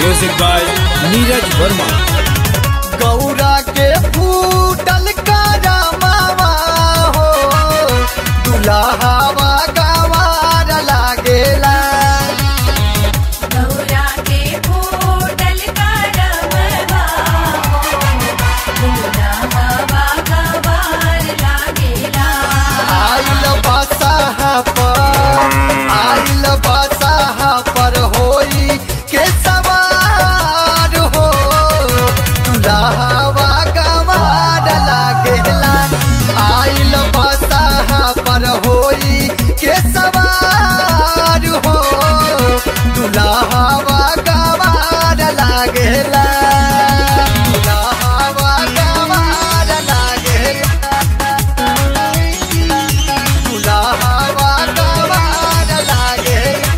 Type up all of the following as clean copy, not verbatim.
Music by Neeraj Verma. Gaura के फूटल करमावा हो दुल्हावा गवार लागेला। गौरा के फूटल करमावा हो दुल्हावा गवार लागेला। आइल बसाहा पर होई के सवार हो दुल्हावा गवार लागेला। आइल बसाहा पर होई के सवार हो दुल्हावा गवार लागेला। दुल्हावा गवार लागेला। दुल्हावा गवार लागेला।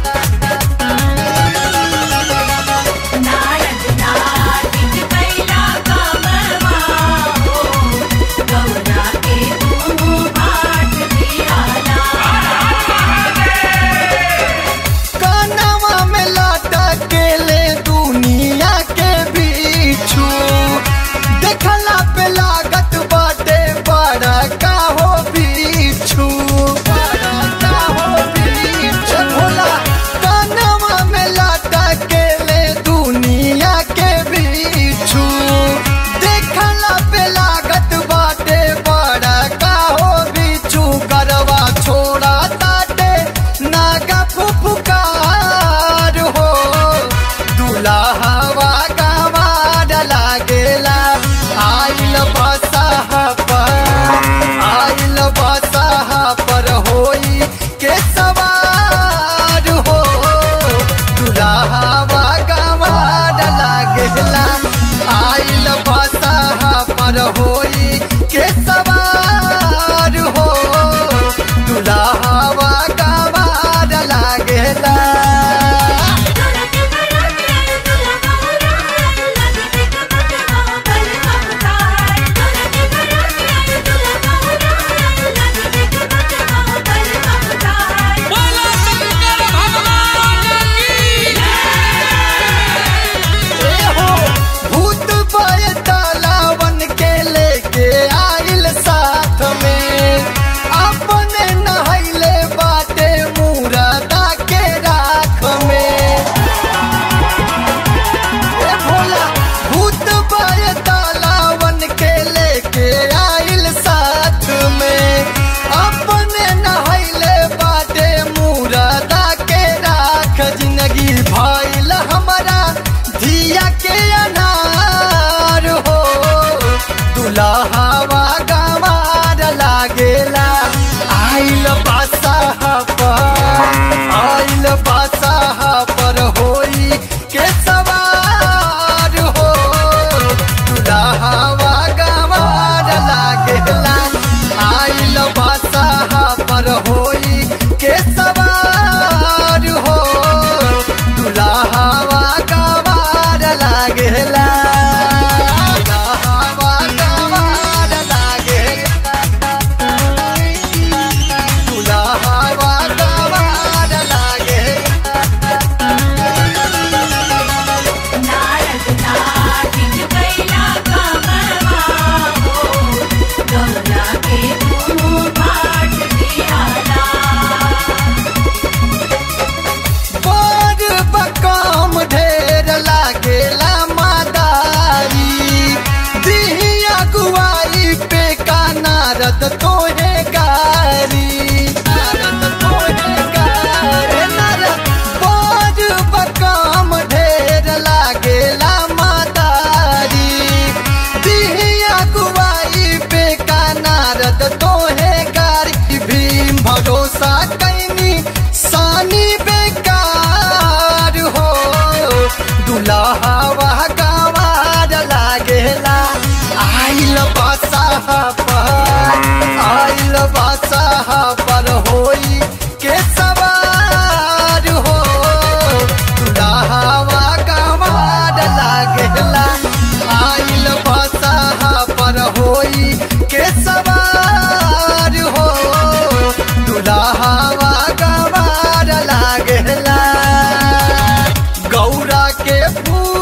नारद नारद कैला कमवा हो गौरा के तू बाट दियाला। कानवा में लटकेले दुनिया के बिच्छू देखला पे लागत बाटे बड़ा का हो बिच्छू। बड़ा का हो बिच्छू भोला कानवा में लटकेले दुनिया के बिच्छू देखला पे लागत बाटे बड़ा का हो बिच्छू। गरवा छोड़ा ताटे नागा फुफुकार हो दुल्हावा गवार लागेला। आइल बसाहा पर होई के सवार हो दुल्हावा गवार लागेला। आइल बसाहा पर होई के सवार हो दुल्हावा गवार लागेला। भूत बैतालावन के लेके आइल साथ में अपने नहैले बाटे मुरादा के राख में। ए भोला भूत बैतालावन के लेके आइल साथ में अपने नहैले बाटे मुरादा के राख। जिंदगी भइल हमारा धिया के अनार हो दुल्हावा गवार लागेला। आइल बसाहा पर होई के सवार हो दुल्हावा गवार लागेला। आइल बसाहा पर होई के सवार हो दुल्हावा गवार लागेला। दुल्हावा गवार लागेला। दुल्हावा गवार लागेला। नारद नारद कैला कमवा हो गौरा के तू बाट दियाला। बड़ बकाम ढेर लागेला मादारी दिहिया गुआई पे का नारद तोहे गारी। नारद तोहे गारी। नारद बड़ बकाम ढेर लागेला मादारी दिहिया गुआई पे का नारद तोहे गारी। भीम भरोसा कैनी सानी बेकार हो दुल्हावा गवार लागेला। आइल बसाहा पर होई के सवार हो दुल्हावा गवार लागेला। आइल बसाहा पर होई के सवार हो दुल्हावा गवार लागेला। गौरा के फूल